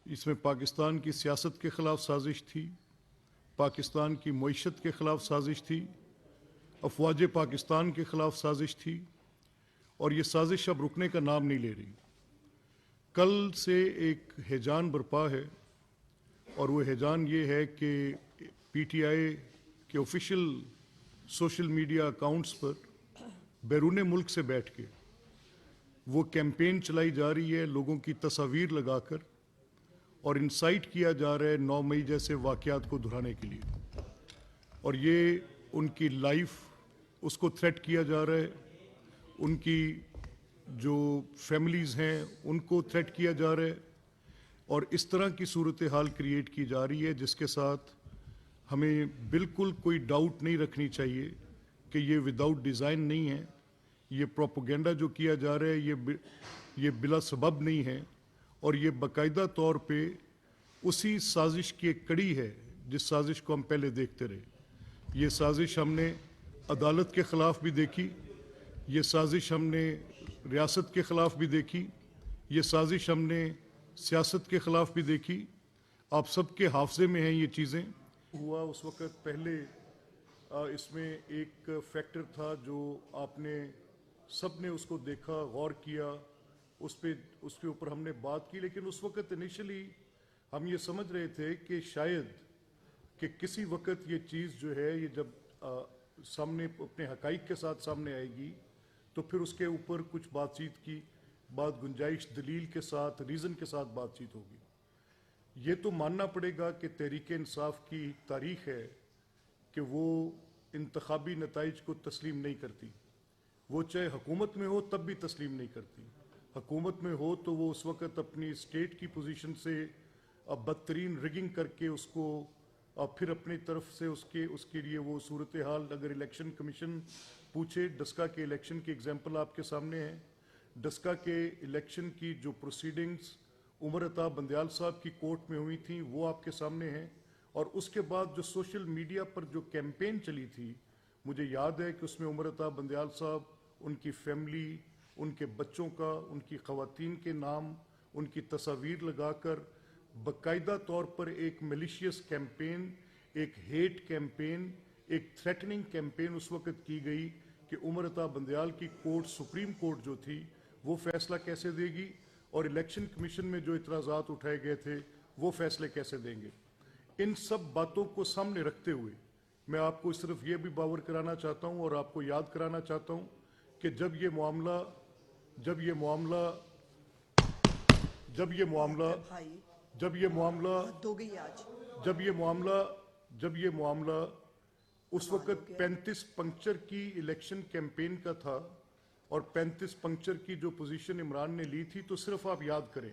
اس میں پاکستان کی سیاست کے خلاف سازش تھی، پاکستان کی معیشت کے خلاف سازش تھی، افواج پاکستان کے خلاف سازش تھی، اور یہ سازش اب رکنے کا نام نہیں لے رہی۔ کل سے ایک ہیجان برپا ہے، اور وہ ہیجان یہ ہے کہ پی ٹی آئی کے آفیشیل سوشل میڈیا اکاؤنٹس پر بیرون ملک سے بیٹھ کے وہ کیمپین چلائی جا رہی ہے لوگوں کی تصاویر لگا کر، اور انسائٹ کیا جا رہا ہے 9 مئی جیسے واقعات کو دہرانے کے لیے، اور یہ ان کی لائف اس کو تھریٹ کیا جا رہا ہے، ان کی جو فیملیز ہیں ان کو تھریٹ کیا جا رہا ہے، اور اس طرح کی صورتحال کریٹ کی جا رہی ہے جس کے ساتھ ہمیں بالکل کوئی ڈاؤٹ نہیں رکھنی چاہیے کہ یہ وداؤٹ ڈیزائن نہیں ہے، یہ پروپیگنڈا جو کیا جا رہا ہے یہ بلا سبب نہیں ہے، اور یہ باقاعدہ طور پہ اسی سازش کی ایک کڑی ہے جس سازش کو ہم پہلے دیکھتے رہے۔ یہ سازش ہم نے عدالت کے خلاف بھی دیکھی، یہ سازش ہم نے ریاست کے خلاف بھی دیکھی، یہ سازش ہم نے سیاست کے خلاف بھی دیکھی۔ آپ سب کے حافظے میں ہیں یہ چیزیں۔ ہوا اس وقت پہلے اس میں ایک فیکٹر تھا جو آپ نے سب نے اس کو دیکھا، غور کیا، اس کے اوپر ہم نے بات کی، لیکن اس وقت انیشلی ہم یہ سمجھ رہے تھے کہ شاید کہ کسی وقت یہ چیز جو ہے یہ جب سامنے اپنے حقائق کے ساتھ سامنے آئے گی تو پھر اس کے اوپر کچھ بات چیت کی بات گنجائش دلیل کے ساتھ ریزن کے ساتھ بات چیت ہوگی۔ یہ تو ماننا پڑے گا کہ تحریک انصاف کی تاریخ ہے کہ وہ انتخابی نتائج کو تسلیم نہیں کرتی، وہ چاہے حکومت میں ہو تب بھی تسلیم نہیں کرتی۔ حکومت میں ہو تو وہ اس وقت اپنی اسٹیٹ کی پوزیشن سے بدترین ریگنگ کر کے اس کو پھر اپنی طرف سے اس کے لیے وہ صورتحال اگر الیکشن کمیشن پوچھے، ڈسکا کے الیکشن کی ایگزامپل آپ کے سامنے ہے۔ ڈسکا کے الیکشن کی جو پروسیڈنگز عمر عطا بندیال صاحب کی کورٹ میں ہوئی تھیں وہ آپ کے سامنے ہیں، اور اس کے بعد جو سوشل میڈیا پر جو کیمپین چلی تھی، مجھے یاد ہے کہ اس میں عمر عطا بندیال صاحب، ان کی فیملی، ان کے بچوں کا، ان کی خواتین کے نام، ان کی تصاویر لگا کر باقاعدہ طور پر ایک میلیشیس کیمپین، ایک ہیٹ کیمپین، ایک تھریٹننگ کیمپین اس وقت کی گئی کہ عمر عطا بندیال کی کورٹ، سپریم کورٹ جو تھی وہ فیصلہ کیسے دے گی، اور الیکشن کمیشن میں جو اعتراضات اٹھائے گئے تھے وہ فیصلے کیسے دیں گے۔ ان سب باتوں کو سامنے رکھتے ہوئے میں آپ کو صرف یہ بھی باور کرانا چاہتا ہوں اور آپ کو یاد کرانا چاہتا ہوں کہ جب یہ معاملہ اس وقت 35 پنکچر کی الیکشن کیمپین کا تھا، اور 35 پنکچر کی جو پوزیشن عمران نے لی تھی، تو صرف آپ یاد کریں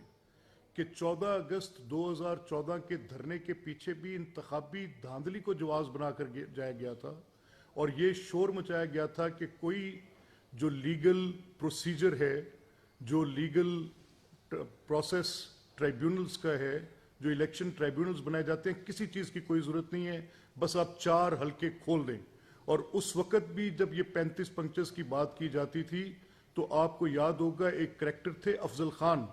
کہ 14 اگست 2014 کے دھرنے کے پیچھے بھی انتخابی دھاندلی کو جواز بنا کر جایا گیا تھا، اور یہ شور مچایا گیا تھا کہ کوئی جو لیگل پروسیجر ہے، جو لیگل پروسیس ٹرائیبیونلز کا ہے، جو الیکشن ٹرائیبیونلز بنائے جاتے ہیں، کسی چیز کی کوئی ضرورت نہیں ہے، بس آپ 4 حلقے کھول دیں۔ اور اس وقت بھی جب یہ 35 پنکچرز کی بات کی جاتی تھی تو آپ کو یاد ہوگا ایک کریکٹر تھے افضل خان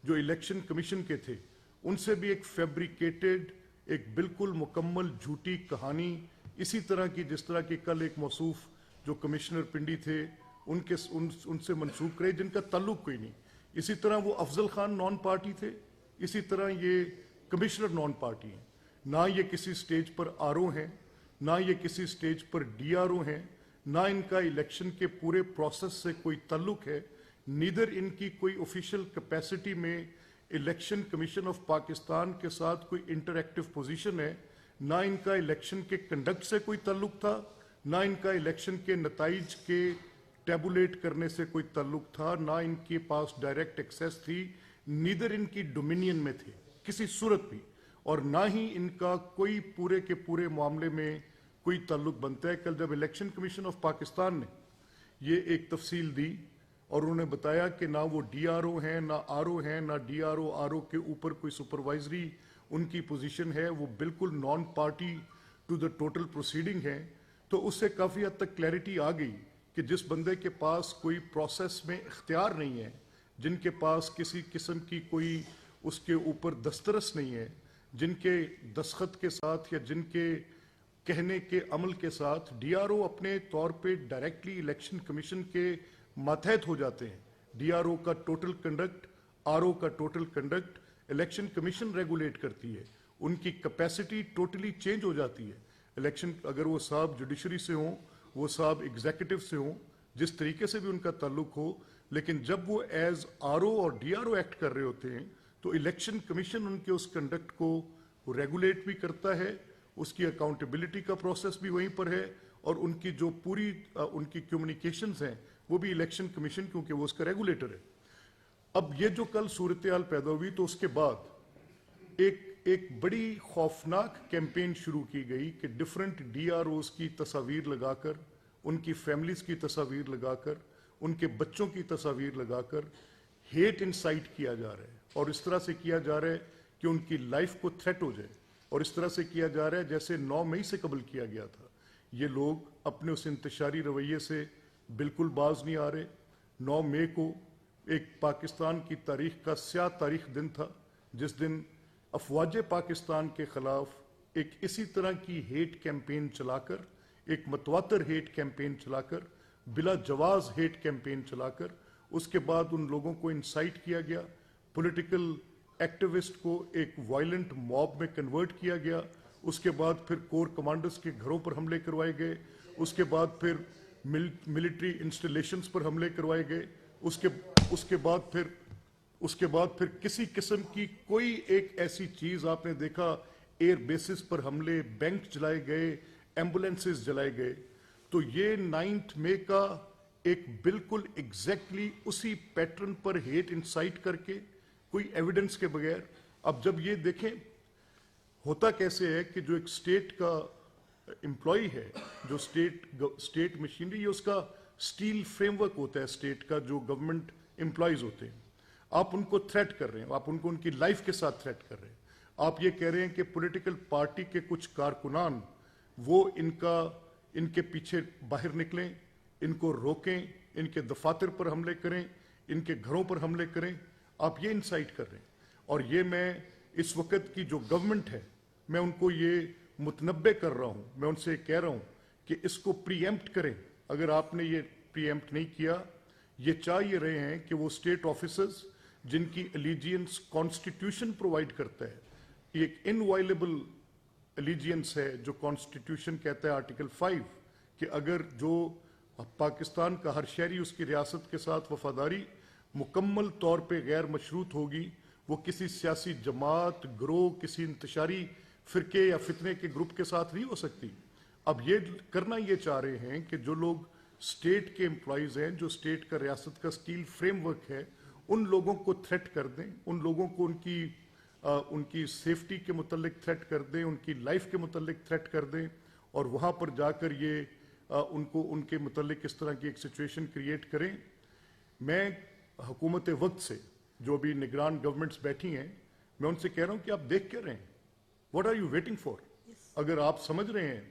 جو الیکشن کمیشن کے تھے، ان سے بھی ایک فیبریکیٹڈ، ایک بالکل مکمل جھوٹی کہانی اسی طرح کی جس طرح کی کل ایک موصوف جو کمشنر پنڈی تھے ان سے منسوخ کرے، جن کا تعلق کوئی نہیں۔ اسی طرح وہ افضل خان نان پارٹی تھے، اسی طرح یہ کمشنر نان پارٹی ہیں، نہ یہ کسی سٹیج پر آر او ہیں، نہ یہ کسی سٹیج پر ڈی آر او ہیں، نہ ان کا الیکشن کے پورے پروسیس سے کوئی تعلق ہے، نیدر ان کی کوئی آفیشیل کیپیسٹی میں الیکشن کمیشن آف پاکستان کے ساتھ کوئی انٹریکٹیو پوزیشن ہے، نہ ان کا الیکشن کے کنڈکٹ سے کوئی تعلق تھا، نہ ان کا الیکشن کے نتائج کے ٹیبولیٹ کرنے سے کوئی تعلق تھا، نہ ان کے پاس ڈائریکٹ ایکسیس تھی، نیدر ان کی ڈومینین میں تھے کسی صورت بھی، اور نہ ہی ان کا کوئی پورے کے پورے معاملے میں کوئی تعلق بنتا ہے۔ کل جب الیکشن کمیشن آف پاکستان نے یہ ایک تفصیل دی اور انہوں نے بتایا کہ نہ وہ ڈی آر او ہیں، نہ آر او ہیں، نہ ڈی آر او کے اوپر کوئی سپروائزری ان کی پوزیشن ہے، وہ بالکل non party to the total proceeding ہے، تو اس سے کافی حد تک کلیئرٹی آ گئی کہ جس بندے کے پاس کوئی پروسیس میں اختیار نہیں ہے، جن کے پاس کسی قسم کی کوئی اس کے اوپر دسترس نہیں ہے، جن کے دستخط کے ساتھ یا جن کے کہنے کے عمل کے ساتھ ڈی آر او اپنے طور پہ ڈائریکٹلی الیکشن کمیشن کے ماتحت ہو جاتے ہیں. ڈی آر او کا ٹوٹل کنڈکٹ، آر او کا total conduct election commission regulate کرتی ہے. ان کی کیپیسٹی ٹوٹلی چینج ہو جاتی ہے. الیکشن اگر وہ صاحب جوڈیشری سے ہوں، وہ صاحب ایگزیکٹو سے ہوں، جس طریقے سے بھی ان کا تعلق ہو، لیکن جب وہ ایز آر او اور ڈی آر او ایکٹ کر رہے ہوتے ہیں تو الیکشن کمیشن ان کے اس کنڈکٹ کو ریگولیٹ بھی کرتا ہے. اس کی اکاؤنٹیبلٹی کا پروسیس بھی وہیں پر ہے، اور ان کی جو پوری ان کی کمیونیکیشنز ہیں وہ بھی الیکشن کمیشن، کیونکہ وہ اس کا ریگولیٹر ہے. اب یہ جو کل صورتحال پیدا ہوئی تو اس کے بعد ایک بڑی خوفناک کیمپین شروع کی گئی کہ ڈفرنٹ ڈی آر اوز کی تصاویر لگا کر، ان کی فیملیز کی تصاویر لگا کر، ان کے بچوں کی تصاویر لگا کر ہیٹ انسائٹ کیا جا رہا ہے، اور اس طرح سے کیا جا رہا ہے کہ ان کی لائف کو تھریٹ ہو جائے، اور اس طرح سے کیا جا رہا ہے جیسے 9 مئی سے قبل کیا گیا تھا. یہ لوگ اپنے اس انتشاری رویے سے بالکل باز نہیں آ رہے. 9 مئی کو ایک پاکستان کی تاریخ کا سیاہ تاریخ دن تھا، جس دن افواج پاکستان کے خلاف ایک اسی طرح کی ہیٹ کیمپین چلا کر، ایک متواتر ہیٹ کیمپین چلا کر، بلا جواز ہیٹ کیمپین چلا کر، اس کے بعد ان لوگوں کو انسائٹ کیا گیا، پولیٹیکل ایکٹیوسٹ کو ایک وائلنٹ موب میں کنورٹ کیا گیا. اس کے بعد پھر کور کمانڈرز کے گھروں پر حملے کروائے گئے. اس کے بعد پھر ملٹری انسٹالیشنز پر حملے کروائے گئے. اس کے بعد پھر کسی قسم کی کوئی ایک ایسی چیز آپ نے دیکھا، ایئر بیسز پر حملے، بینک جلائے گئے، ایمبولینسز جلائے گئے. تو یہ 9 مئی کا ایک بالکل ایگزیکٹلی اسی پیٹرن پر ہیٹ انسائٹ کر کے، کوئی ایویڈنس کے بغیر. اب جب یہ دیکھیں ہوتا کیسے ہے کہ جو ایک اسٹیٹ کا امپلائی ہے، جو اسٹیٹ مشینری، یہ اس کا اسٹیل فریم ورک ہوتا ہے اسٹیٹ کا، جو گورنمنٹ امپلائیز ہوتے ہیں. آپ ان کو تھریٹ کر رہے ہیں، آپ ان کو ان کی لائف کے ساتھ تھریٹ کر رہے ہیں. آپ یہ کہہ رہے ہیں کہ پولیٹیکل پارٹی کے کچھ کارکنان وہ ان کے پیچھے باہر نکلیں، ان کو روکیں، ان کے دفاتر پر حملے کریں، ان کے گھروں پر حملے کریں. آپ یہ انسائٹ کر رہے ہیں. اور یہ میں اس وقت کی جو گورنمنٹ ہے، میں ان کو یہ متنبع کر رہا ہوں، میں ان سے کہہ رہا ہوں کہ اس کو پری ایمپٹ کریں. اگر آپ نے یہ پری ایمپٹ نہیں کیا، یہ چاہ یہ رہے ہیں کہ وہ اسٹیٹ آفیسرز جن کی الیجینس کانسٹیٹیوشن پرووائڈ کرتا ہے، ایک انوائلیبل الیجینس ہے جو کانسٹیٹیوشن کہتا ہے آرٹیکل 5 کہ اگر جو پاکستان کا ہر شہری اس کی ریاست کے ساتھ وفاداری مکمل طور پہ غیر مشروط ہوگی، وہ کسی سیاسی جماعت، گروہ، کسی انتشاری فرقے یا فتنے کے گروپ کے ساتھ نہیں ہو سکتی. اب یہ کرنا یہ چاہ رہے ہیں کہ جو لوگ اسٹیٹ کے امپلائیز ہیں، جو اسٹیٹ کا ریاست کا اسٹیل فریم ورک ہے، ان لوگوں کو تھریٹ کر دیں، ان لوگوں کو ان کی سیفٹی کے متعلق تھریٹ کر دیں، ان کی لائف کے متعلق تھریٹ کر دیں، اور وہاں پر جا کر یہ ان کے متعلق اس طرح کی ایک سچویشن کریٹ کریں. میں حکومت وقت سے جو بھی نگران گورنمنٹس بیٹھی ہیں، میں ان سے کہہ رہا ہوں کہ آپ دیکھ کر رہے ہیں، what are you waiting for? اگر آپ سمجھ رہے ہیں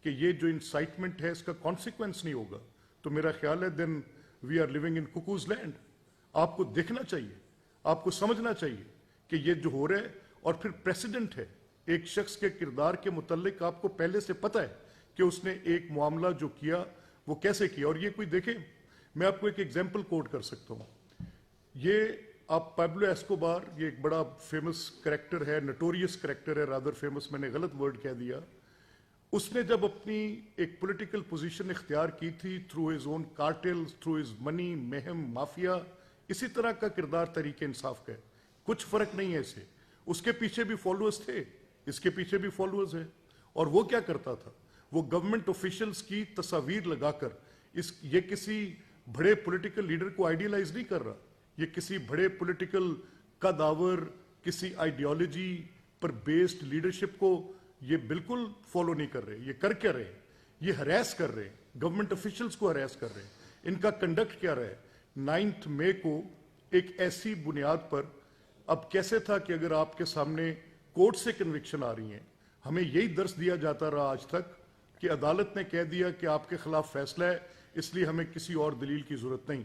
کہ یہ جو انسائٹمنٹ ہے اس کا کانسیکوینس نہیں ہوگا، تو میرا خیال ہے then we are living in cuckoo's land. آپ کو دیکھنا چاہیے، آپ کو سمجھنا چاہیے کہ یہ جو ہو رہا ہے، اور پھر پریسیڈنٹ ہے ایک شخص کے کردار کے متعلق آپ کو پہلے سے پتہ ہے کہ اس نے ایک معاملہ جو کیا وہ کیسے کیا. اور یہ کوئی دیکھیں، میں آپ کو ایک ایگزامپل کوٹ کر سکتا ہوں. یہ آپ پابلو ایسکوبار، یہ ایک بڑا فیمس کریکٹر ہے، نٹوریس کریکٹر ہے، رادر فیمس، میں نے غلط ورڈ کہہ دیا. اس نے جب اپنی ایک پولیٹیکل پوزیشن اختیار کی تھی through his own cartel, through his money, مہم، مافیا، اسی طرح کا کردار تحریک انصاف کا ہے، کچھ فرق نہیں ہے اسے. اس کے پیچھے بھی فالوورز تھے، اس کے پیچھے بھی فالوورز ہیں. اور وہ کیا کرتا تھا؟ وہ گورنمنٹ آفیشلز کی تصاویر لگا کر، یہ کسی بڑے پولیٹیکل لیڈر کو آئیڈیلائز نہیں کر رہا، یہ کسی بڑے پولیٹیکل قداور، کسی آئیڈیالوجی پر بیسڈ لیڈرشپ کو یہ بالکل فالو نہیں کر رہے. یہ کر کیا رہے؟ یہ ہراس کر رہے ہیں، گورنمنٹ آفیشلز کو ہراس کر رہے ہیں. ان کا کنڈکٹ کیا رہا ہے؟ 9 مئی کو ایک ایسی بنیاد پر، اب کیسے تھا کہ اگر آپ کے سامنے کورٹ سے کنوکشن آ رہی ہیں، ہمیں یہی درس دیا جاتا رہا آج تک کہ عدالت نے کہہ دیا کہ آپ کے خلاف فیصلہ ہے، اس لیے ہمیں کسی اور دلیل کی ضرورت نہیں.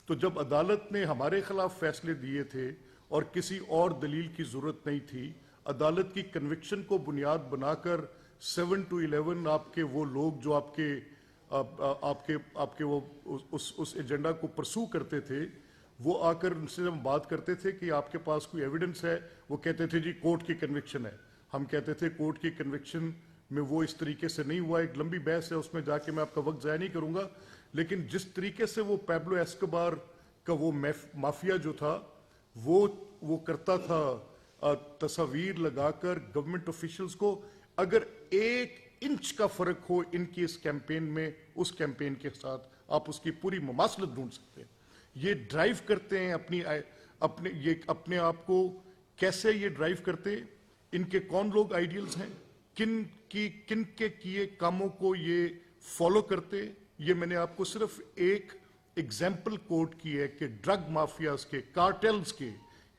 تو جب عدالت نے ہمارے خلاف فیصلے دیے تھے اور کسی اور دلیل کی ضرورت نہیں تھی. عدالت کی کنوکشن کو بنیاد بنا کر 7 to 11 آپ کے وہ لوگ جو آپ کے وہ اس ایجنڈا کو پرسو کرتے تھے، وہ آ کر ان سے جب بات کرتے تھے کہ آپ کے پاس کوئی ایویڈنس ہے، وہ کہتے تھے جی کورٹ کی کنوکشن ہے. ہم کہتے تھے کورٹ کی کنوکشن میں وہ اس طریقے سے نہیں ہوا. ایک لمبی بحث ہے، اس میں جا کے میں آپ کا وقت ضائع نہیں کروں گا. لیکن جس طریقے سے وہ پیبلو ایسکوبار کا وہ مافیا جو تھا وہ کرتا تھا تصاویر لگا کر گورنمنٹ آفیشلز کو، اگر 1 انچ کا فرق ہو ان کی اس کیمپین میں اس کیمپین کے ساتھ، آپ اس کی پوری مماثلت ڈھونڈ سکتے ہیں. یہ ڈرائیو کرتے ہیں اپنے آپ کو. کیسے یہ ڈرائیو کرتے ہیں؟ ان کے کون لوگ آئیڈیلز ہیں، کن کے کیے کاموں کو یہ فالو کرتے. یہ میں نے آپ کو صرف ایک ایگزامپل کوٹ کی ہے کہ ڈرگ مافیاز کے، کارٹیلز کے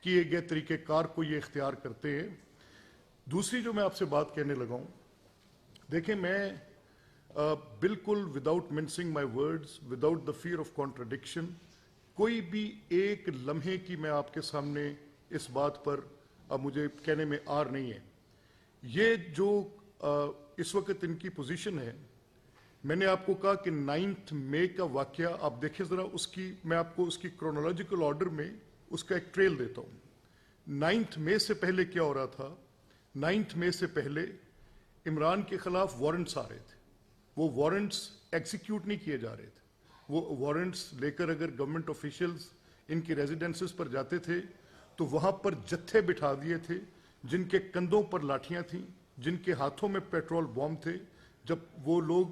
کیے گئے طریقہ کار کو یہ اختیار کرتے ہیں. دوسری جو میں آپ سے بات کہنے لگا ہوں، دیکھیں میں بالکل without mincing my words, without the fear of contradiction, کوئی بھی ایک لمحے کی میں آپ کے سامنے اس بات پر مجھے کہنے میں آر نہیں ہے. یہ جو اس وقت ان کی پوزیشن ہے، میں نے آپ کو کہا کہ 9 مئی کا واقعہ آپ دیکھیں ذرا، میں آپ کو اس کی کرونالوجیکل آرڈر میں اس کا ایک ٹریل دیتا ہوں. 9 مئی سے پہلے کیا ہو رہا تھا؟ 9 مئی سے پہلے عمران کے خلاف وارنٹس آ رہے تھے. وہ وارنٹس ایکزیکیوٹ نہیں کیے جا رہے تھے. وہ وارنٹس لے کر اگر گورنمنٹ آفیشلز ان کی ریزیڈنسز پر جاتے تھے تو وہاں پر جتھے بٹھا دیے تھے جن کے کندھوں پر لاٹھیاں تھیں، جن کے ہاتھوں میں پیٹرول بوم تھے. جب وہ لوگ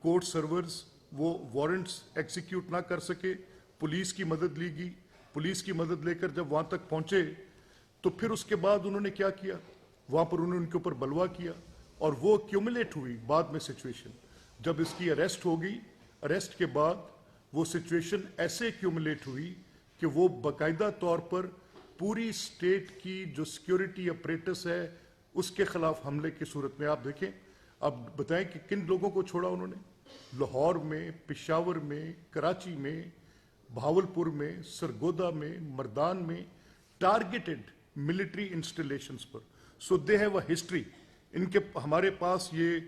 کورٹ سرورز وہ وارنٹس ایکزیکیوٹ نہ کر سکے، پولیس کی مدد لی گئی. پولیس کی مدد لے کر جب وہاں تک پہنچے تو پھر اس کے بعد انہوں نے کیا کیا؟ وہاں پر انہوں نے ان کے اوپر بلوا کیا، اور وہ کیومولیٹ ہوئی بعد میں سچویشن. جب اس کی اریسٹ ہو گئی، اریسٹ کے بعد وہ سچویشن ایسے کیومولیٹ ہوئی کہ وہ باقاعدہ طور پر پوری اسٹیٹ کی جو سیکیورٹی اپریٹس ہے اس کے خلاف حملے کی صورت میں. آپ دیکھیں، اب بتائیں کہ کن لوگوں کو چھوڑا انہوں نے؟ لاہور میں، پشاور میں، کراچی میں، بہاولپور میں، سرگودا میں، مردان میں، ٹارگیٹڈ ملٹری انسٹالیشنز پر. So they have a history. ان کے ہمارے پاس یہ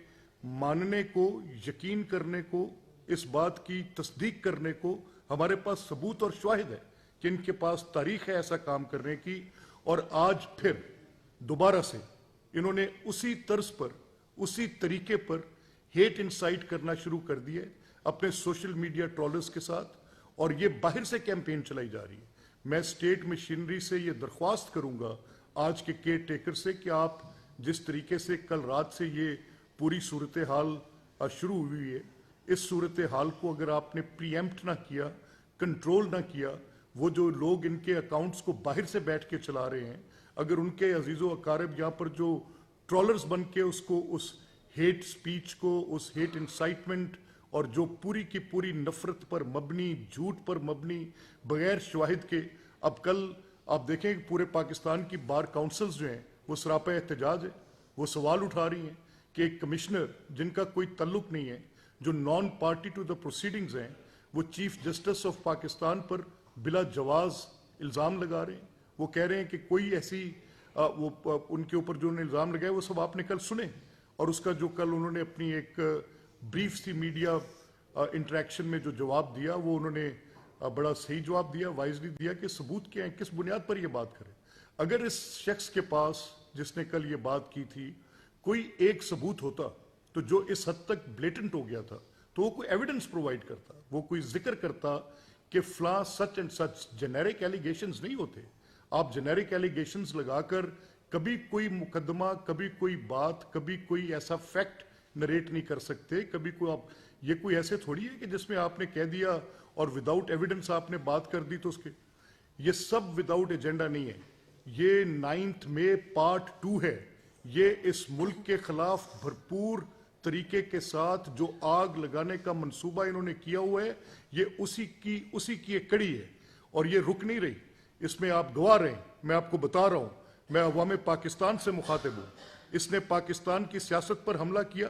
ماننے کو، یقین کرنے کو، اس بات کی تصدیق کرنے کو ہمارے پاس ثبوت اور شواہد ہے کہ ان کے پاس تاریخ ہے ایسا کام کرنے کی. اور آج پھر دوبارہ سے انہوں نے اسی طرز پر، اسی طریقے پر ہیٹ انسائٹ کرنا شروع کر دیے اپنے سوشل میڈیا ٹرولرز کے ساتھ، اور یہ باہر سے کیمپین چلائی جا رہی ہے. میں اسٹیٹ مشینری سے یہ درخواست کروں گا آج کے کیئر ٹیکر سے کہ آپ جس طریقے سے کل رات سے یہ پوری صورتحال شروع ہوئی ہے، اس صورتحال کو اگر آپ نے پری ایمپٹ نہ کیا، کنٹرول نہ کیا، وہ جو لوگ ان کے اکاؤنٹس کو باہر سے بیٹھ کے چلا رہے ہیں، اگر ان کے عزیز و اقارب یہاں پر جو ٹرولرز بن کے اس ہیٹ سپیچ کو، اس ہیٹ انسائٹمنٹ اور جو پوری کی پوری نفرت پر مبنی، جھوٹ پر مبنی، بغیر شواہد کے، اب کل آپ دیکھیں کہ پورے پاکستان کی بار کاؤنسلز جو ہیں وہ سراپا احتجاج ہے. وہ سوال اٹھا رہی ہیں کہ ایک کمشنر جن کا کوئی تعلق نہیں ہے، جو non party to the proceedings ہیں، وہ چیف جسٹس آف پاکستان پر بلا جواز الزام لگا رہے ہیں. وہ کہہ رہے ہیں کہ کوئی ایسی وہ ان کے اوپر جو انہوں نے الزام لگائے وہ سب آپ نے کل سنے، اور اس کا جو کل انہوں نے اپنی ایک بریف سی میڈیا انٹریکشن میں جو جواب دیا، وہ انہوں نے بڑا صحیح جواب دیا، وائزلی دیا کہ ثبوت کیا ہیں، کس بنیاد پر یہ بات کریں. اگر اس شخص کے پاس جس نے کل یہ بات کی تھی کوئی ایک ثبوت ہوتا تو جو اس حد تک بلیٹنٹ ہو گیا تھا، تو وہ کوئی ایویڈنس پرووائڈ کرتا، وہ کوئی ذکر کرتا کہ فلاں such and such. Generic allegations نہیں ہوتے. آپ جنیرک ایلیگیشنز لگا کر کبھی کوئی مقدمہ، کبھی کوئی بات، کبھی کوئی ایسا فیکٹ نریٹ نہیں کر سکتے. کبھی کوئی یہ کوئی ایسے تھوڑی ہے کہ جس میں آپ نے کہہ دیا اور وداؤٹ ایویڈنس آپ نے بات کر دی تو اس کے. یہ سب وداؤٹ ایجنڈا نہیں ہے. یہ 9 مئی پارٹ 2 ہے. یہ اس ملک کے خلاف بھرپور طریقے کے ساتھ جو آگ لگانے کا منصوبہ انہوں نے کیا ہوا ہے، یہ اسی کی ایک کڑی ہے، اور یہ رک نہیں رہی. اس میں آپ گواہ رہیں. میں آپ کو بتا رہا ہوں، میں عوام پاکستان سے مخاطب ہوں. اس نے پاکستان کی سیاست پر حملہ کیا.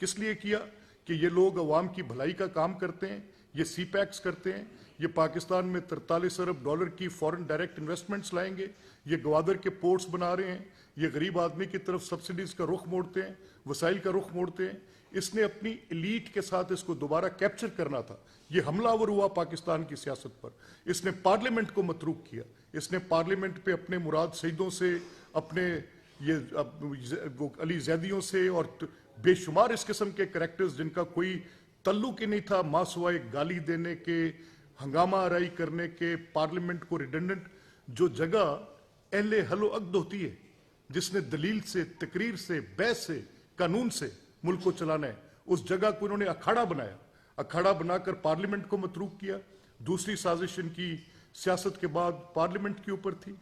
کس لیے کیا؟ کہ یہ لوگ عوام کی بھلائی کا کام کرتے ہیں، یہ سی پیکس کرتے ہیں، یہ پاکستان میں $43 ارب کی فورن ڈائریکٹ انویسٹمنٹس لائیں گے، یہ گوادر کے پورٹس بنا رہے ہیں, یہ غریب آدمی کی طرف سبسڈیز کا رخ موڑتے ہیں, وسائل کا رخ موڑتے ہیں. اس نے اپنی ایلیٹ کے ساتھ اس کو دوبارہ کیپچر کرنا تھا. یہ حملہ آور ہوا پاکستان کی سیاست پر. اس نے پارلیمنٹ کو متروک کیا. اس نے پارلیمنٹ پہ اپنے مراد سیدوں سے, اپنے وہ علی زیدیوں سے اور بے شمار اس قسم کے کریکٹرز جن کا کوئی تعلق ہی نہیں تھا ماں سوائے گالی دینے کے, ہنگامہ آرائی کرنے کے, پارلیمنٹ کو ریڈنڈنٹ, جو جگہ اہل حل و عقد ہوتی ہے, جس نے دلیل سے, تقریر سے, بحث سے, قانون سے ملک کو چلانا ہے, اس جگہ کو انہوں نے اکھاڑا بنایا. اکھاڑا بنا کر پارلیمنٹ کو متروک کیا. دوسری سازش ان کی سیاست کے بعد پارلیمنٹ کے اوپر تھی.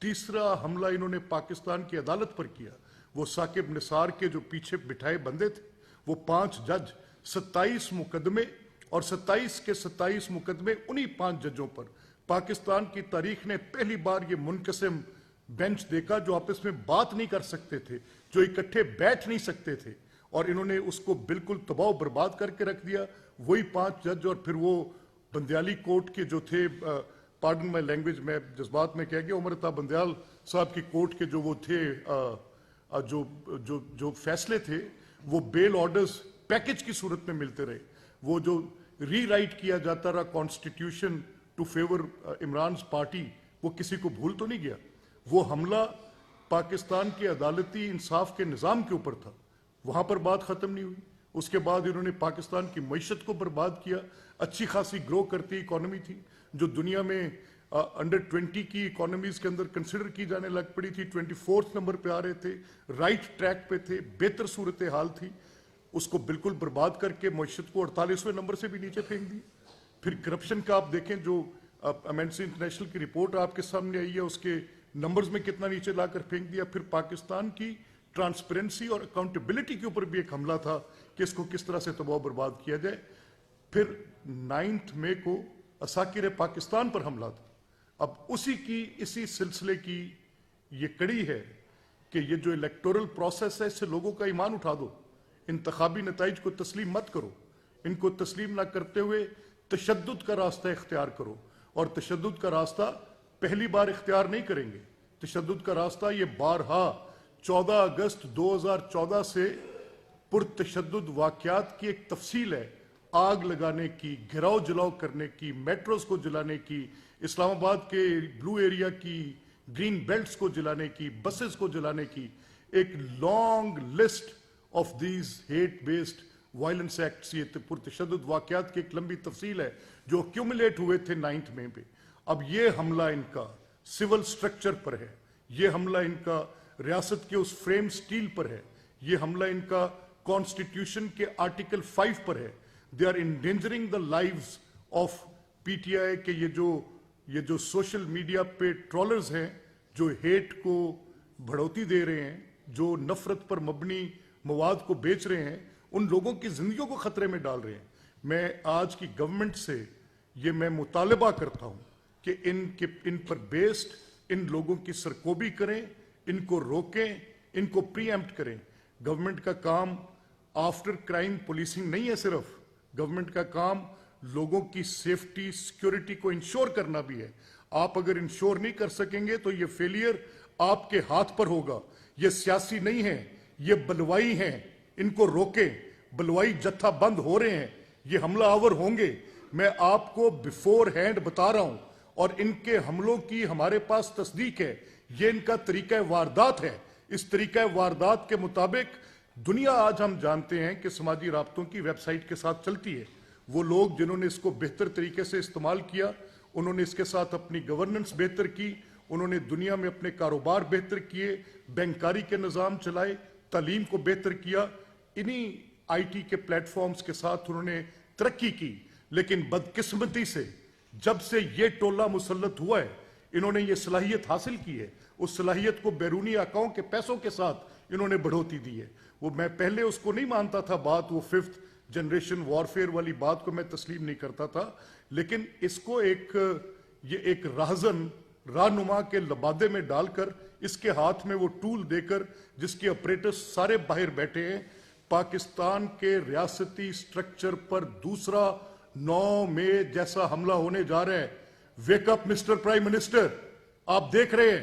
تیسرا حملہ انہوں نے پاکستان کی عدالت پر کیا. وہ ثاقب نثار کے جو پیچھے بٹھائے بندے تھے, وہ 5 جج, 27 مقدمے, اور 27 کے 27 مقدمے انہی 5 ججوں پر. پاکستان کی تاریخ نے پہلی بار یہ منقسم بینچ دیکھا جو آپس میں بات نہیں کر سکتے تھے, جو اکٹھے بیٹھ نہیں سکتے تھے, اور انہوں نے اس کو بالکل تباہ و برباد کر کے رکھ دیا. وہی 5 جج, اور پھر وہ بندیالی کورٹ کے جو تھے, پارڈن مائی لینگویج, میں جذبات میں کہہ گیا, عمر عطا بندیال صاحب کی کورٹ کے جو وہ تھے, جو فیصلے تھے, وہ بیل آرڈرز پیکج کی صورت میں ملتے رہے. وہ جو ری رائٹ کیا جاتا رہا کانسٹیٹیوشن ٹو فیور عمران's پارٹی, وہ کسی کو بھول تو نہیں گیا. وہ حملہ پاکستان کے عدالتی انصاف کے نظام کے اوپر تھا. وہاں پر بات ختم نہیں ہوئی. اس کے بعد انہوں نے پاکستان کی معیشت کو برباد کیا. اچھی خاصی گرو کرتی اکانومی تھی, جو دنیا میں انڈر 20 کی اکانومیز کے اندر کنسیڈر کی جانے لگ پڑی تھی. 24 نمبر پہ آ رہے تھے, رائٹ ٹریک پہ تھے, بہتر صورتحال تھی. اس کو بالکل برباد کر کے معیشت کو 48ویں نمبر سے بھی نیچے پھینک دی. پھر کرپشن کا آپ دیکھیں, جو ایمنسی انٹرنیشنل کی رپورٹ آپ کے سامنے آئی ہے, اس کے نمبرز میں کتنا نیچے لا کر پھینک دیا. پھر پاکستان کی ٹرانسپیرنسی اور اکاؤنٹیبلٹی کے اوپر بھی ایک حملہ تھا کہ اس کو کس طرح سے تباہ و برباد کیا جائے. پھر 9 مئی کو عساکر پاکستان پر حملہ تھا. اب اسی سلسلے کی یہ کڑی ہے کہ یہ جو الیکٹورل پروسیس ہے, اس سے لوگوں کا ایمان اٹھا دو. انتخابی نتائج کو تسلیم مت کرو. ان کو تسلیم نہ کرتے ہوئے تشدد کا راستہ اختیار کرو. اور تشدد کا راستہ پہلی بار اختیار نہیں کریں گے. تشدد کا راستہ یہ بارہا 14 اگست 2014 سے پرتشدد واقعات کی ایک تفصیل ہے. آگ لگانے کی, گھراؤ جلاؤ کرنے کی, میٹروز کو جلانے کی, اسلام آباد کے بلو ایریا کی گرین بیلٹس کو جلانے کی, بسز کو جلانے کی, ایک long list of these hate based violence acts. یہ پرتشدد واقعات کی ایک لمبی تفصیل ہے جو ایکیومولیٹ ہوئے تھے 9 مئی پہ. اب یہ حملہ ان کا سول سٹرکچر پر ہے. یہ حملہ ان کا ریاست کے اس فریم سٹیل پر ہے. یہ حملہ ان کا کانسٹیٹیوشن کے آرٹیکل 5 پر ہے. They are endangering the lives of P T I. کہ یہ جو سوشل میڈیا پہ ٹرولرز ہیں, جو ہیٹ کو بڑھوتی دے رہے ہیں, جو نفرت پر مبنی مواد کو بیچ رہے ہیں, ان لوگوں کی زندگیوں کو خطرے میں ڈال رہے ہیں. میں آج کی گورنمنٹ سے یہ میں مطالبہ کرتا ہوں کہ ان پر بیسڈ ان لوگوں کی سرکوبی کریں, ان کو روکیں, ان کو پری ایمپٹ کریں. گورنمنٹ کا کام آفٹر کرائم پولیسنگ نہیں ہے صرف. گورنمنٹ کا کام لوگوں کی سیفٹی, سیکیورٹی کو انشور کرنا بھی ہے. آپ اگر انشور نہیں کر سکیں گے تو یہ فیلئر آپ کے ہاتھ پر ہوگا. یہ سیاسی نہیں ہے, یہ بلوائی ہیں. ان کو روکیں. بلوائی جتھا بند ہو رہے ہیں, یہ حملہ آور ہوں گے. میں آپ کو بیفور ہینڈ بتا رہا ہوں, اور ان کے حملوں کی ہمارے پاس تصدیق ہے. یہ ان کا طریقہ واردات ہے. اس طریقہ واردات کے مطابق دنیا آج ہم جانتے ہیں کہ سماجی رابطوں کی ویب سائٹ کے ساتھ چلتی ہے. وہ لوگ جنہوں نے اس کو بہتر طریقے سے استعمال کیا, انہوں نے اس کے ساتھ اپنی گورننس بہتر کی, انہوں نے دنیا میں اپنے کاروبار بہتر کیے, بینکاری کے نظام چلائے, تعلیم کو بہتر کیا. انہی آئی ٹی کے پلیٹ فارمز کے ساتھ انہوں نے ترقی کی. لیکن بدقسمتی سے جب سے یہ ٹولہ مسلط ہوا ہے, انہوں نے یہ صلاحیت حاصل کی ہے. اس صلاحیت کو بیرونی آقاؤں کے پیسوں کے ساتھ انہوں نے بڑھوتی دی ہے. وہ میں پہلے اس کو نہیں مانتا تھا بات, وہ 5th جنریشن وارفیئر والی بات کو میں تسلیم نہیں کرتا تھا. لیکن اس کو یہ ایک راہزن راہنما کے لبادے میں ڈال کر, اس کے ہاتھ میں وہ ٹول دے کر, جس کے آپریٹرز سارے باہر بیٹھے ہیں, پاکستان کے ریاستی سٹرکچر پر دوسرا 9 مئی جیسا حملہ ہونے جا رہا ہے. Wake up mister prime minister. آپ دیکھ رہے ہیں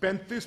35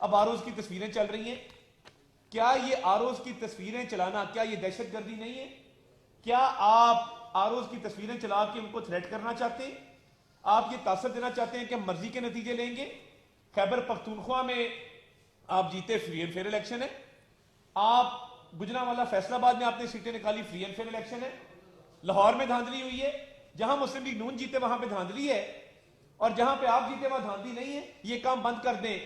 اب آروز کی تصویریں چل رہی ہیں. کیا یہ آروز کی تصویریں چلانا کیا یہ دہشت گردی نہیں ہے؟ کیا آپ آروز کی تصویریں چلا کے ان کو تھریٹ کرنا چاہتے ہیں؟ آپ یہ تاثر دینا چاہتے ہیں کہ ہم مرضی کے نتیجے لیں گے؟ خیبر پختونخوا میں آپ جیتے فری اینڈ فیئر الیکشن ہے. آپ گجرانوالہ فیصل آباد میں آپ نے سیٹیں نکالی فری اینڈ فیئر الیکشن ہے. لاہور میں دھاندلی ہوئی ہے. جہاں مسلم لیگ نون جیتے وہاں پہ دھاندلی ہے, اور جہاں پہ آپ جیتے وہاں دھاندلی نہیں ہے. یہ کام بند کر دیں.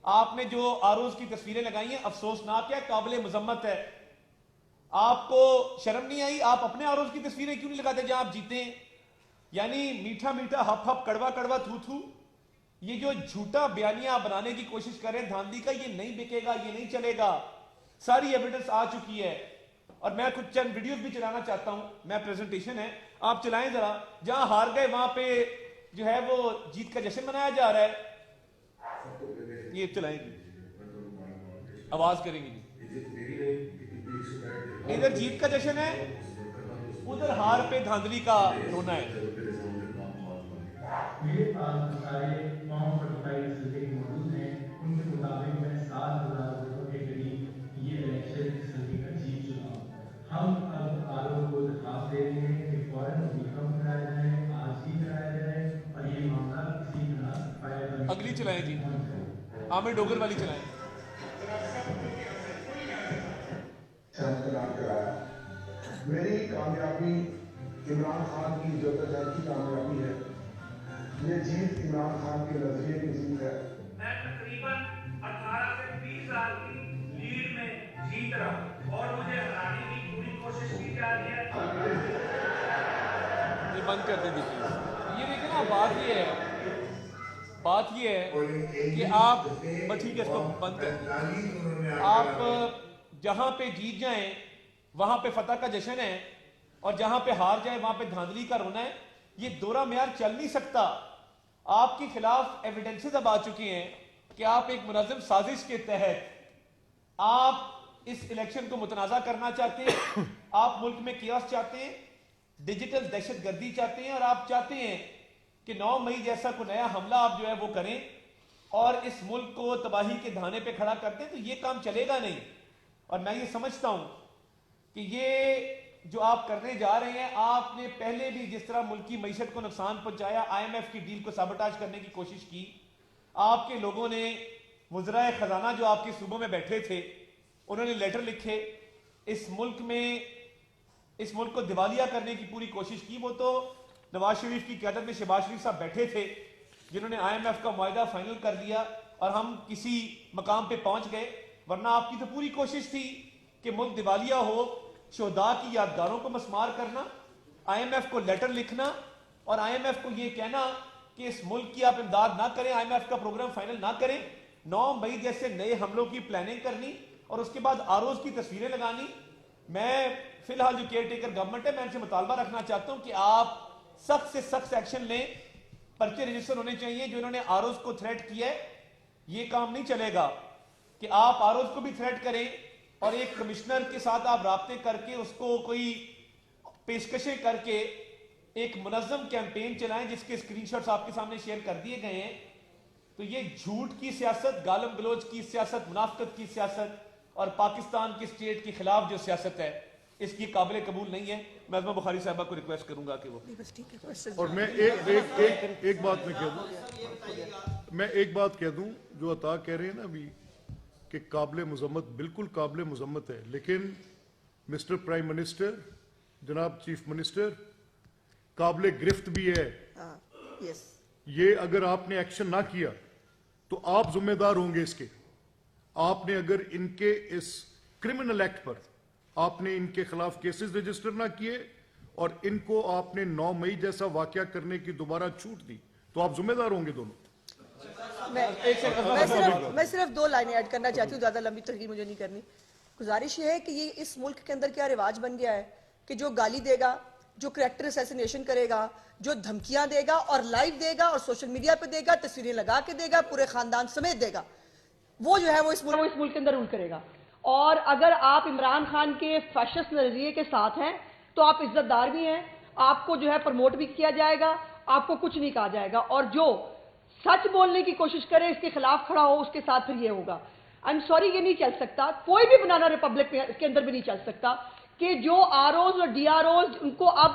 آپ نے جو آروز کی تصویریں لگائی ہیں افسوسناک ہے, قابل مذمت ہے. آپ کو شرم نہیں آئی؟ آپ اپنے آروز کی تصویریں کیوں نہیں لگاتے جہاں آپ جیتے ہیں؟ یعنی میٹھا میٹھا ہپ ہپ کڑوا کڑوا تھو تھو, یہ جو جھوٹا بیانیہ بنانے کی کوشش کر رہے ہیں دھاندلی کا, یہ نہیں بکے گا, یہ نہیں چلے گا. ساری ایویڈنس آ چکی ہے. اور میں کچھ چند ویڈیوز بھی چلانا چاہتا ہوں. میں پریزنٹیشن ہے, آپ چلائیں ذرا. جہاں ہار گئے وہاں پہ جو ہے وہ جیت کا جشن منایا جا رہا ہے. یہ چلائیں گے, آواز کریں گے. ادھر جیت کا جشن ہے, ادھر ہار پہ دھاندلی کا رونا ہے. میرے پاس سارے فارم 45 سلسلے موجود ہیں. ان کے مطابق میں 7,000 ووٹوں کے قریب یہ الیکشن سلسلے کا جیت چکا ہوں. ہم اب آرو کو درخواست دے رہے ہیں کہ فوراً ریکم کرایا جائے, آج ہی کرایا جائے, اور یہ معاملہ کسی طرح فائدہ. اگلی چلائیں جی, عامر ڈوگر والی چلائیں. میری کامیابی عمران خان کی جدوجہد کی کامیابی ہے. یہ جیت عمران خان کے نظریے کی جیت ہے. میں تقریباً 18 سے 20 سال کی لیڈ میں جیت رہا ہوں اور مجھے ہرانے کی پوری کوشش کی جا رہی ہے. یہ بند کر دیں دیکھیے. یہ دیکھیں نا, بات یہ ہے کہ آپ ٹھیک ہے اس کو بند کر دیں. آپ جہاں پہ جیت جائیں وہاں پہ فتح کا جشن ہے, اور جہاں پہ ہار جائیں وہاں پہ دھاندلی کا رونا ہے. یہ دورہ معیار چل نہیں سکتا. آپ کے خلاف ایویڈنسز اب آ چکی ہیں کہ آپ ایک منظم سازش کے تحت آپ اس الیکشن کو متنازع کرنا چاہتے ہیں. آپ ملک میں کیاس چاہتے ہیں, ڈیجیٹل دہشت گردی چاہتے ہیں, اور آپ چاہتے ہیں کہ 9 مئی جیسا کوئی نیا حملہ آپ جو ہے وہ کریں اور اس ملک کو تباہی کے دھانے پہ کھڑا کرتے ہیں. تو یہ کام چلے گا نہیں. اور میں یہ سمجھتا ہوں کہ یہ جو آپ کرنے جا رہے ہیں, آپ نے پہلے بھی جس طرح ملک کی معیشت کو نقصان پہنچایا, IMF کی ڈیل کو سابوٹاج کرنے کی کوشش کی. آپ کے لوگوں نے وزرائے خزانہ جو آپ کے صوبوں میں بیٹھے تھے انہوں نے لیٹر لکھے, اس ملک کو دیوالیہ کرنے کی پوری کوشش کی. وہ تو نواز شریف کی قیادت میں شہباز شریف صاحب بیٹھے تھے جنہوں نے IMF کا معاہدہ فائنل کر دیا اور ہم کسی مقام پہ پہنچ گئے. ورنہ آپ کی تو پوری کوشش تھی کہ ملک دیوالیہ ہو, شہداء کی یادگاروں کو مسمار کرنا, IMF کو لیٹر لکھنا اور IMF کو یہ کہنا کہ اس ملک کی آپ امداد نہ کریں, IMF کا پروگرام فائنل نہ کریں, 9 مئی جیسے نئے حملوں کی پلاننگ کرنی اور اس کے بعد آروز کی تصویریں لگانی. میں فی الحال جو کیئر ٹیکر گورنمنٹ ہے, میں ان سے مطالبہ رکھنا چاہتا ہوں کہ آپ سخت سے سخت ایکشن لیں. پرچے رجسٹر ہونے چاہیے. جو انہوں نے آروز کو تھریٹ کیا ہے, یہ کام نہیں چلے گا کہ آپ آروز کو بھی تھریٹ کریں اور ایک کمشنر کے ساتھ آپ رابطے کر کے اس کو کوئی پیشکشیں کر کے ایک منظم کیمپین چلائیں جس کے اسکرین شاٹس آپ کے سامنے شیئر کر دیے گئے ہیں. تو یہ جھوٹ کی سیاست, گالم گلوچ کی سیاست, منافقت کی سیاست اور پاکستان کی اسٹیٹ کے خلاف جو سیاست ہے, اس کی قابل قبول نہیں ہے. میں عظمہ بخاری صاحبہ کو ریکویسٹ کروں گا کہ وہ اور میں ایک بات میں ایک بات کہہ دوں. جو عطا کہہ رہے ہیں نا ابھی کہ قابل مذمت, بالکل قابل مذمت ہے, لیکن مسٹر پرائم منسٹر, جناب چیف منسٹر, قابل گرفت بھی ہے. یہ اگر آپ نے ایکشن نہ کیا تو آپ ذمہ دار ہوں گے اس کے. آپ نے اگر ان کے اس کرمنل ایکٹ پر آپ نے ان کے خلاف کیسز رجسٹر نہ کیے اور ان کو آپ نے 9 مئی جیسا واقعہ کرنے کی دوبارہ چھوٹ دی تو آپ ذمہ دار ہوں گے دونوں. میں صرف 2 لائنیں ایڈ کرنا چاہتی ہوں, زیادہ لمبی تقریر مجھے نہیں کرنی. گزارش یہ ہے کہ یہ اس ملک کے اندر کیا رواج بن گیا ہے کہ جو گالی دے گا, جو کریکٹر اسیسینیشن کرے گا, جو دھمکیاں دے گا اور لائیو دے گا اور سوشل میڈیا پہ دے گا, تصویریں لگا کے دے گا, پورے خاندان سمیت دے گا, وہ جو ہے وہ اس ملک کے اندر رول کرے گا. اور اگر آپ عمران خان کے فیشسٹ نظریے کے ساتھ ہیں تو آپ عزت دار بھی ہیں, آپ کو جو ہے پروموٹ بھی کیا جائے گا, آپ کو کچھ نہیں کہا جائے گا. اور جو سچ بولنے کی کوشش کرے, اس کے خلاف کھڑا ہو, اس کے ساتھ پھر یہ ہوگا. آئی ایم سوری, یہ نہیں چل سکتا. کوئی بھی بنانا ریپبلک کے اندر بھی نہیں چل سکتا کہ جو آر اوز اور ڈی آر اوز ان کو اب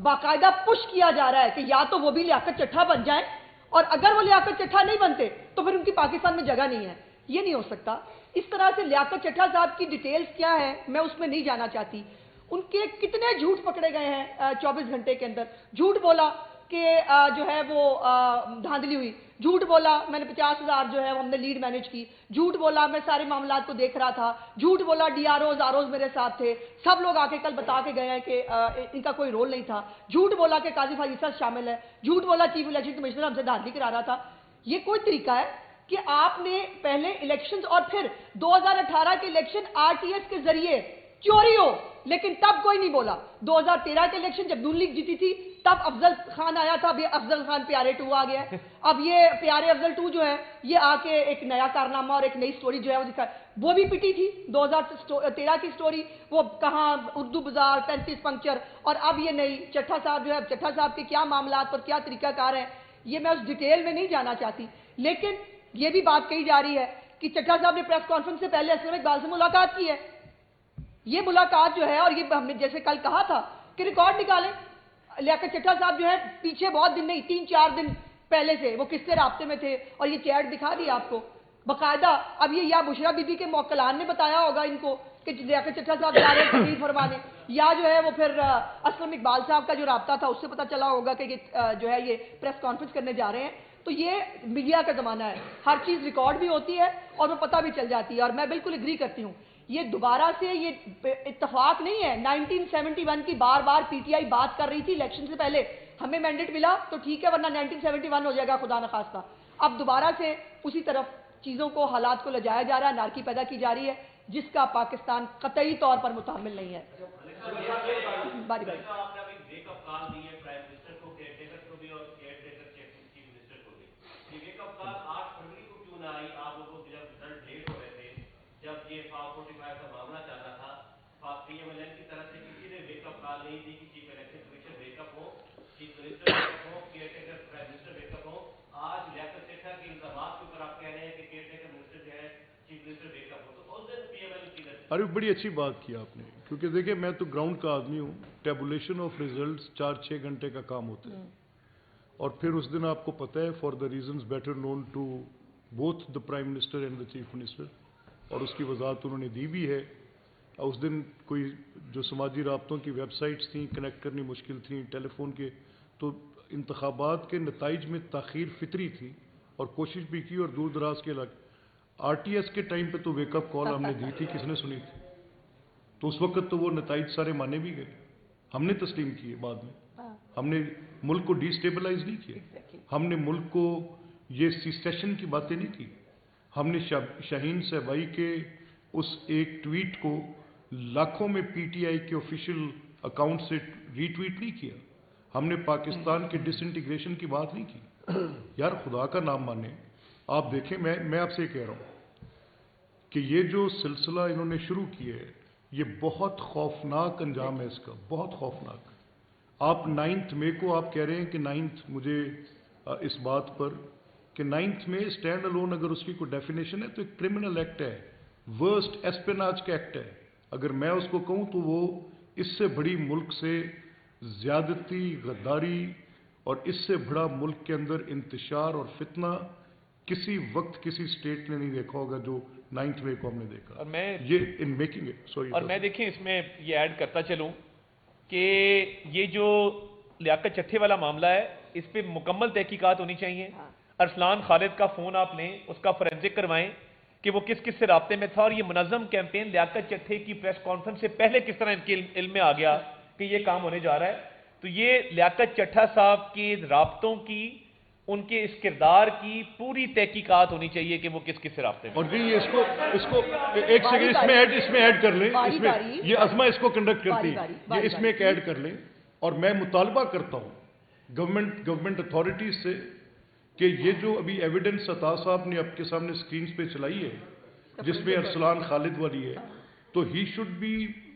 باقاعدہ پش کیا جا رہا ہے کہ یا تو وہ بھی لیاقت چٹھا بن جائیں, اور اگر وہ لیاقت چٹھا نہیں بنتے تو پھر ان کی پاکستان میں جگہ نہیں ہے. یہ نہیں ہو سکتا. اس طرح سے لیاقت چٹھا صاحب کی ڈیٹیلز کیا ہے میں اس میں نہیں جانا چاہتی. ان کے کتنے جھوٹ پکڑے گئے ہیں 24 گھنٹے کے اندر. جھوٹ بولا کہ جو ہے وہ دھاندلی ہوئی, جھوٹ بولا میں نے 50,000 جو ہے ہم نے لیڈ مینیج کی, جھوٹ بولا میں سارے معاملات کو دیکھ رہا تھا, جھوٹ بولا ڈی آر اوز میرے ساتھ تھے, سب لوگ آ کے کل بتا کے گئے ہیں کہ ان کا کوئی رول نہیں تھا, جھوٹ بولا کہ قاضی فائزہ شامل ہے, جھوٹ بولا چیف الیکشن کمشنر ہم سے دھاندلی کرا رہا تھا. یہ کوئی طریقہ ہے کہ آپ نے پہلے الیکشنز اور پھر 2018 کے الیکشن آر ٹی ایس کے ذریعے چوری ہو, لیکن تب کوئی نہیں بولا. 2013 کے الیکشن جب نون لیگ جیتی تھی تب افضل خان آیا تھا, اب یہ افضل خان پیارے 2 آ گیا ہے. اب یہ پیارے افضل 2 جو ہے یہ آ کے ایک نیا کارنامہ اور ایک نئی سٹوری جو ہے وہ دکھا. وہ بھی پٹی تھی 2013 کی سٹوری, وہ کہاں اردو بازار 35 پنکچر, اور اب یہ نئی چٹھا صاحب جو ہے, چٹھا صاحب کے کیا معاملات اور کیا طریقہ کار ہیں یہ میں اس ڈیٹیل میں نہیں جانا چاہتی. لیکن یہ بھی بات کہی جا رہی ہے کہ چٹھا صاحب نے پریس کانفرنس سے پہلے اسلم اقبال سے ملاقات کی ہے. یہ ملاقات جو ہے, اور یہ ہم نے جیسے کل کہا تھا کہ ریکارڈ نکالیں, لیاقت چٹھا صاحب جو ہے پیچھے بہت دن نہیں 3-4 دن پہلے سے وہ کس سے رابطے میں تھے, اور یہ چیٹ دکھا دی آپ کو باقاعدہ. اب یہ یا بشرا بی بی کے موکلان نے بتایا ہوگا ان کو کہ لیاقت چٹھا صاحب جا رہے ہیں تقریر فرمانے, یا جو ہے وہ پھر اسلم اقبال صاحب کا جو رابطہ تھا اس سے پتہ چلا ہوگا کہ جو ہے یہ پریس کانفرنس کرنے جا رہے ہیں. تو یہ میڈیا کا زمانہ ہے, ہر چیز ریکارڈ بھی ہوتی ہے اور وہ پتہ بھی چل جاتی ہے. اور میں بالکل اگری کرتی ہوں, یہ دوبارہ سے یہ اتفاق نہیں ہے. 1971 کی بار بار پی ٹی آئی بات کر رہی تھی الیکشن سے پہلے, ہمیں مینڈیٹ ملا تو ٹھیک ہے, ورنہ 1971 ہو جائے گا خدا نخواستہ. اب دوبارہ سے اسی طرف چیزوں کو, حالات کو لجایا جا رہا ہے, نارکی پیدا کی جا رہی ہے جس کا پاکستان قطعی طور پر متحمل نہیں ہے. باری باری جب یہ 45 کا معاملہ چل رہا تھا, پی ایم ایل این کی طرف سے کسی نے ویک اپ کال نہیں دی کہ chief election commission wake up ہو, چیف منسٹر ویک اپ ہو, caretaker prime minister wake up ہو. آج لیاقت چٹھا کے الزامات کے اوپر آپ کہہ رہے ہیں کہ کیئر ٹیکر منسٹر جو ہے چیف منسٹر ویک اپ ہو, تو اس دن پی ایم ایل این کی طرف. ارے بڑی اچھی بات کی آپ نے, کیونکہ دیکھیں میں تو گراؤنڈ کا آدمی ہوں. ٹیبولیشن آف ریزلٹس 4-6 گھنٹے کا کام ہوتا ہے, اور پھر اس دن آپ کو پتہ ہے for the reasons better known to both the prime minister and the chief minister, اور اس کی وضاحت انہوں نے دی بھی ہے. اس دن کوئی جو سماجی رابطوں کی ویب سائٹس تھیں کنیکٹ کرنی مشکل تھیں, ٹیلی فون کے, تو انتخابات کے نتائج میں تاخیر فطری تھی, اور کوشش بھی کی, اور دور دراز کے علاقے آر ٹی ایس کے ٹائم پہ تو ویک اپ کال ہم نے دی تھی, کس نے سنی تھی؟ تو اس وقت تو وہ نتائج سارے مانے بھی گئے, ہم نے تسلیم کیے بعد میں. ہم نے ملک کو ڈی اسٹیبلائز نہیں کیا, ہم نے ملک کو یہ سیسیشن کی باتیں نہیں کی. ہم نے شاہین صاحبائی کے اس ایک ٹویٹ کو لاکھوں میں پی ٹی آئی کے آفیشیل اکاؤنٹ سے ری ٹویٹ نہیں کیا. ہم نے پاکستان کے ڈس انٹیگریشن کی بات نہیں کی. یار خدا کا نام مانے, آپ دیکھیں, میں آپ سے کہہ رہا ہوں کہ یہ جو سلسلہ انہوں نے شروع کیا ہے یہ بہت خوفناک انجام ہے اس کا, بہت خوفناک. آپ 9 مئی کو آپ کہہ رہے ہیں کہ 9 مجھے اس بات پر کہ 9 میں اسٹینڈ الون اگر اس کی کوئی ڈیفینیشن ہے تو ایک کرمنل ایکٹ ہے, ورسٹ ایسپیناج کا ایکٹ ہے. اگر میں اس کو کہوں تو وہ اس سے بڑی ملک سے زیادتی, غداری, اور اس سے بڑا ملک کے اندر انتشار اور فتنہ کسی وقت کسی اسٹیٹ نے نہیں دیکھا ہوگا جو 9 مئی کو ہم نے دیکھا. اور میں یہ ان میکنگ سوری, اور میں دیکھیں اس میں یہ ایڈ کرتا چلوں کہ یہ جو لیاقت چٹھے والا معاملہ ہے اس پہ مکمل تحقیقات ہونی چاہیے. ارسلان خالد کا فون آپ لیں, اس کا فورینزک کروائیں کہ وہ کس کس سے رابطے میں تھا, اور یہ منظم کیمپین لیاقت چٹھے کی پریس کانفرنس سے پہلے کس طرح ان کے علم میں آ گیا کہ یہ کام ہونے جا رہا ہے. تو یہ لیاقت چٹھا صاحب کے رابطوں کی, ان کے اس کردار کی پوری تحقیقات ہونی چاہیے کہ وہ کس کس سے رابطے میں. اور جی اس کو ایک سیکنڈ اس میں ایڈ کر لیں, اس میں یہ عظمہ اس کو کنڈکٹ کرتی ہے, یہ اس میں ایک ایڈ کر لیں. اور میں مطالبہ کرتا ہوں گورنمنٹ اتھارٹیز سے کہ یہ جو ابھی ایویڈنس عطا صاحب نے آپ کے سامنے سکرینز پہ چلائی ہے جس میں ارسلان خالد والی ہے, تو ہی شوڈ بی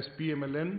SPMLN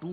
2